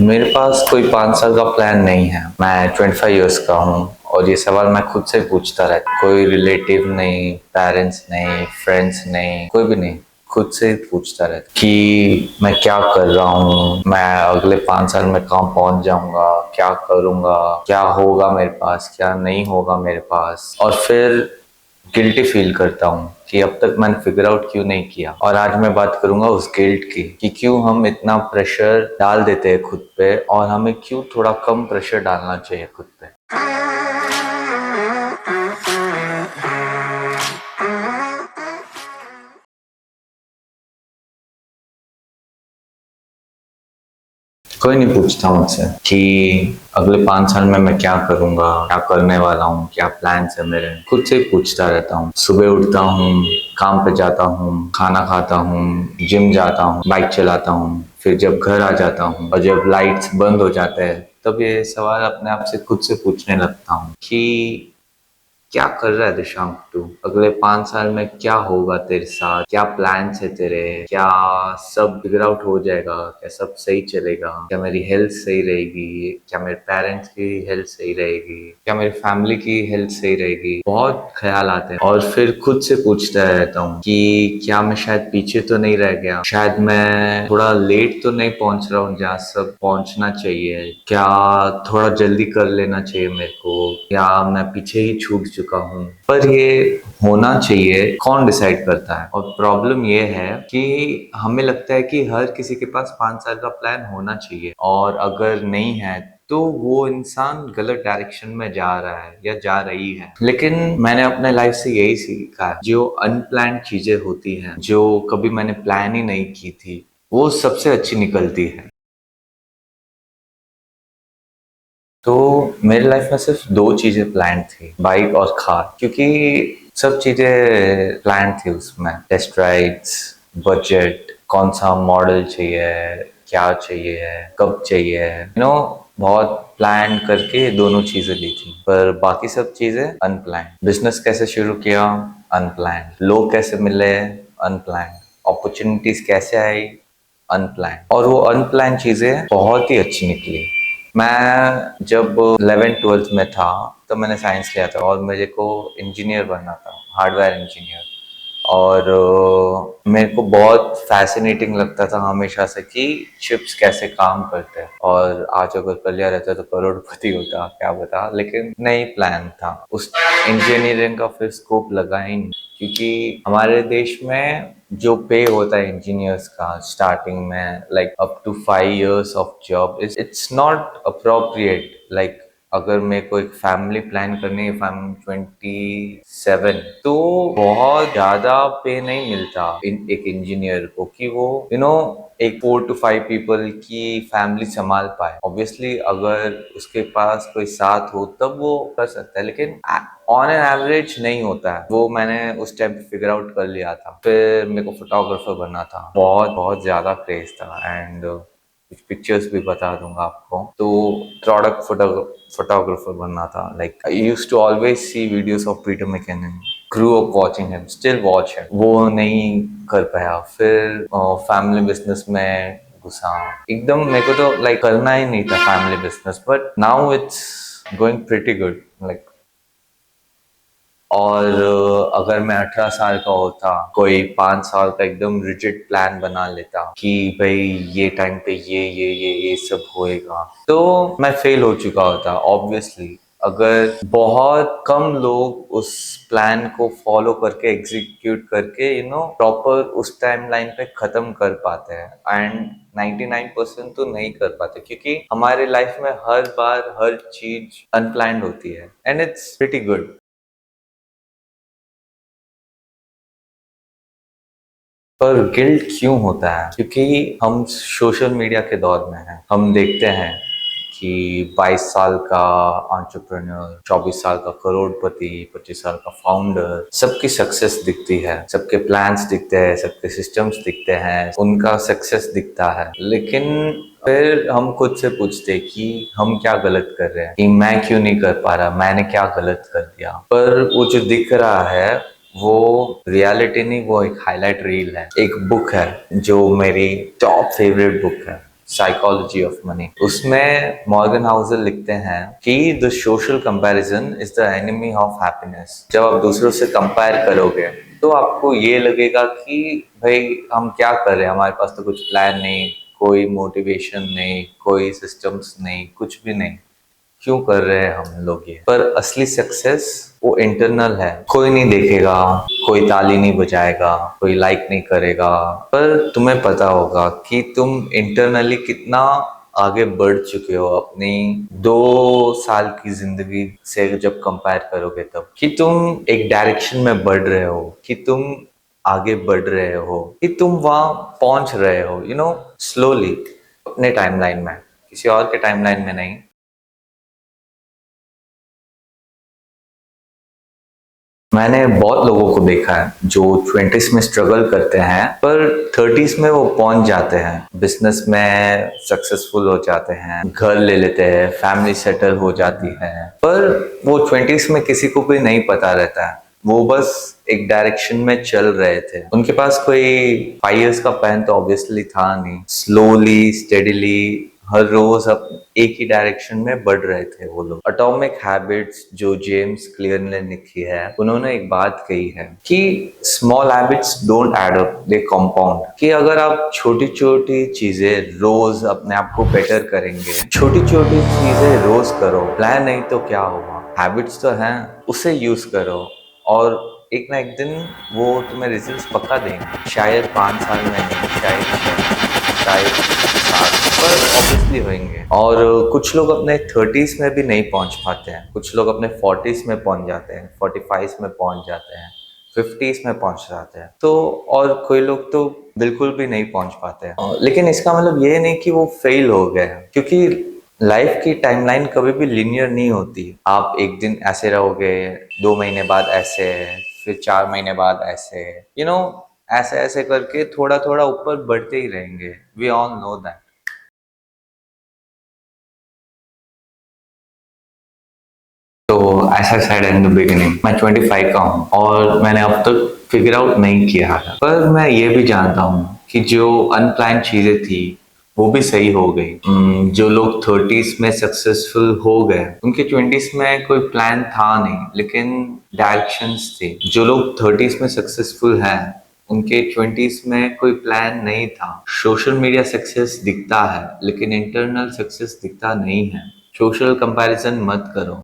मेरे पास कोई 5 साल का प्लान नहीं है। मैं 25 ईयर्स का हूँ और ये सवाल मैं खुद से पूछता रहता। कोई रिलेटिव नहीं, पेरेंट्स नहीं, फ्रेंड्स नहीं, कोई भी नहीं। खुद से ही पूछता रहता कि मैं क्या कर रहा हूँ, मैं अगले 5 साल में कहाँ पहुंच जाऊंगा, क्या करूंगा, क्या होगा मेरे पास, क्या नहीं होगा मेरे पास। और फिर गिल्टी फील करता हूँ कि अब तक मैंने फिगर आउट क्यों नहीं किया। और आज मैं बात करूंगा उस गिल्ट की कि क्यों हम इतना प्रेशर डाल देते हैं खुद पे और हमें क्यों थोड़ा कम प्रेशर डालना चाहिए खुद पे। कोई नहीं पूछता मुझसे कि अगले 5 साल में मैं क्या करूंगा, क्या करने वाला हूँ, क्या प्लान्स है मेरे। खुद से ही पूछता रहता हूँ। सुबह उठता हूँ, काम पे जाता हूँ, खाना खाता हूँ, जिम जाता हूँ, बाइक चलाता हूँ, फिर जब घर आ जाता हूँ और जब लाइट्स बंद हो जाते हैं तब ये सवाल अपने आप से खुद से पूछने लगता हूँ कि क्या कर रहा है दिशांक तू? अगले 5 साल में क्या होगा तेरे साथ? क्या प्लान है तेरे? क्या सब फिगर आउट हो जाएगा? क्या सब सही चलेगा? क्या मेरी हेल्थ सही रहेगी? क्या मेरे पेरेंट्स की हेल्थ सही रहेगी? क्या मेरी फैमिली की हेल्थ सही रहेगी? बहुत ख्याल आते हैं और फिर खुद से पूछता रहता हूँ कि क्या मैं शायद पीछे तो नहीं रह गया? शायद मैं थोड़ा लेट तो नहीं पहुंच रहा हूँ जहाँ सब पहुंचना चाहिए? क्या थोड़ा जल्दी कर लेना चाहिए मेरे को? या मैं पीछे ही छूट चुका हूँ? पर ये होना चाहिए कौन डिसाइड करता है? और प्रॉब्लम ये है कि हमें लगता है कि हर किसी के पास 5 साल का प्लान होना चाहिए और अगर नहीं है तो वो इंसान गलत डायरेक्शन में जा रहा है या जा रही है। लेकिन मैंने अपने लाइफ से यही सीखा है, जो अनप्लान्ड चीजें होती हैं, जो कभी मैंने प्लान ही नहीं की थी, वो सबसे अच्छी निकलती है। तो मेरे लाइफ में सिर्फ दो चीजें प्लान थी, बाइक और कार। क्योंकि सब चीजें प्लान थी उसमें, टेस्ट राइड्स, बजट, कौन सा मॉडल चाहिए, क्या चाहिए, कब चाहिए, बहुत प्लान करके दोनों चीजें ली थी। पर बाकी सब चीजें अनप्लान्ड। बिजनेस कैसे शुरू किया, अनप्लान्ड। लोग कैसे मिले, अनप्लान्ड। अपॉर्चुनिटीज कैसे आई, अनप्लान्ड। और वो अनप्लान्ड चीजें बहुत ही अच्छी निकली। मैं जब 11th 12th में था तब मैंने साइंस लिया था और मेरे को इंजीनियर बनना था, हार्डवेयर इंजीनियर। और मेरे को बहुत फैसिनेटिंग लगता था हमेशा से कि चिप्स कैसे काम करते हैं। और आज अगर कर लिया रहता तो करोड़पति होता, क्या बता। लेकिन नहीं प्लान था उस इंजीनियरिंग का, फिर स्कोप लगा ही नहीं। क्योंकि हमारे देश में जो पे होता है इंजीनियर्स का स्टार्टिंग में, like up to 5 years of job, it's not appropriate. Like अगर मेरे को एक फैमिली प्लान करनी है, फैमिली 27, तो बहुत ज्यादा पे नहीं मिलता एक इंजीनियर को कि वो एक 4 to 5 people की फैमिली संभाल पाए। ऑब्वियसली अगर उसके पास कोई साथ हो तब वो कर सकता है, लेकिन ऑन एन एवरेज नहीं होता है वो। मैंने उस टाइम पे फिगर आउट कर लिया था। फिर मेरे को फोटोग्राफर बनना था, बहुत बहुत ज्यादा क्रेज था। एंड कुछ पिक्चर्स भी बता दूंगा आपको। तो प्रोडक्ट फोटोग्राफर बनना था। Like I used to always see videos of Peter McKinnon, grew up watching him, still watch him। वो नहीं कर पाया। फिर फैमिली बिजनेस में घुसा। एकदम मेरे को तो लाइक करना ही नहीं था family business, but now it's going pretty good. Like और अगर मैं 18 साल का होता, कोई 5 साल का एकदम रिजिड प्लान बना लेता कि भाई ये टाइम पे ये सब होएगा, तो मैं फेल हो चुका होता ऑब्वियसली। अगर बहुत कम लोग उस प्लान को फॉलो करके एग्जीक्यूट करके प्रॉपर उस टाइमलाइन पे खत्म कर पाते हैं। एंड 99% तो नहीं कर पाते, क्योंकि हमारे लाइफ में हर बार हर चीज अनप्लान्ड होती है एंड इट्स प्रिटी गुड। पर गिल्ट क्यों होता है? क्योंकि हम सोशल मीडिया के दौर में हैं। हम देखते हैं कि 22 साल का एंटरप्रेन्योर, 24 साल का करोड़पति, 25 साल का फाउंडर, सबकी सक्सेस दिखती है, सबके प्लान्स दिखते हैं, सबके सिस्टम्स दिखते हैं, उनका सक्सेस दिखता है। लेकिन फिर हम खुद से पूछते हैं कि हम क्या गलत कर रहे हैं, कि मैं क्यों नहीं कर पा रहा, मैंने क्या गलत कर दिया। पर वो जो दिख रहा है वो रियलिटी नहीं, वो एक हाईलाइट रील है। एक बुक है जो मेरी टॉप फेवरेट बुक है, साइकोलॉजी ऑफ मनी। उसमें मॉर्गन हाउसल लिखते हैं कि the social comparison is the enemy of happiness. जब आप दूसरों से कंपेयर करोगे तो आपको ये लगेगा कि भाई हम क्या कर रहे हैं, हमारे पास तो कुछ प्लान नहीं, कोई मोटिवेशन नहीं, कोई सिस्टम्स नहीं, कुछ भी नहीं, क्यों कर रहे हैं हम लोग ये। पर असली सक्सेस वो इंटरनल है। कोई नहीं देखेगा, कोई ताली नहीं बजाएगा, कोई लाइक नहीं करेगा, पर तुम्हें पता होगा कि तुम इंटरनली कितना आगे बढ़ चुके हो अपनी 2 साल की जिंदगी से जब कंपेयर करोगे, तब कि तुम एक डायरेक्शन में बढ़ रहे हो, कि तुम आगे बढ़ रहे हो, कि तुम वहां पहुंच रहे हो, स्लोली, अपने टाइमलाइन में, किसी और के टाइमलाइन में नहीं। मैंने बहुत लोगों को देखा है जो 20s में स्ट्रगल करते हैं पर 30s में वो पहुंच जाते हैं, बिजनेस में सक्सेसफुल हो जाते हैं, घर ले लेते हैं, फैमिली सेटल हो जाती है। पर वो 20s में किसी को भी नहीं पता रहता है, वो बस एक डायरेक्शन में चल रहे थे। उनके पास कोई 5 years का प्लान तो ऑब्वियसली था नहीं। स्लोली स्टेडिली हर रोज अब एक ही डायरेक्शन में बढ़ रहे थे वो लोग। अटोमिक हैबिट्स जो जेम्स क्लियर ने लिखी है, उन्होंने एक बात कही है कि small habits don't add up, they compound. कि अगर आप छोटी छोटी चीजें रोज अपने आप को बेटर करेंगे, छोटी छोटी चीजें रोज करो, प्लान नहीं तो क्या होगा, हैबिट्स तो हैं, उसे यूज करो और एक ना एक दिन वो तुम्हें रिजल्ट्स पक्का देंगे। शायद 5 साल में नहीं, शायद 7, पर ऑब्वियसली होंगे। और कुछ लोग अपने 30s में भी नहीं पहुंच पाते हैं, कुछ लोग अपने 40s में पहुंच जाते हैं, 45 में पहुंच जाते हैं, 50s में पहुंच जाते हैं, तो और कोई लोग तो बिल्कुल भी नहीं पहुंच पाते हैं। लेकिन इसका मतलब ये नहीं कि वो फेल हो गए हैं, क्योंकि लाइफ की टाइमलाइन कभी भी लिनियर नहीं होती। आप एक दिन ऐसे रहोगे, 2 महीने बाद ऐसे, फिर 4 महीने बाद ऐसे, ऐसे ऐसे करके थोड़ा थोड़ा ऊपर बढ़ते ही रहेंगे। We all know that. तो ऐसा साइड इन द बिगिनिंग मैं 25 का हूँ और मैंने अब तक फिगर आउट नहीं किया है, पर मैं ये भी जानता हूँ कि जो अनप्लान चीजें थी वो भी सही हो गई। जो लोग 30s में सक्सेसफुल हो गए, उनके 20s में कोई प्लान था नहीं, लेकिन डायरेक्शंस थे। जो लोग 30s में सक्सेसफुल हैं, उनके 20s में कोई प्लान नहीं था। सोशल मीडिया सक्सेस दिखता है, लेकिन इंटरनल सक्सेस दिखता नहीं है। सोशल कंपैरिजन मत करो।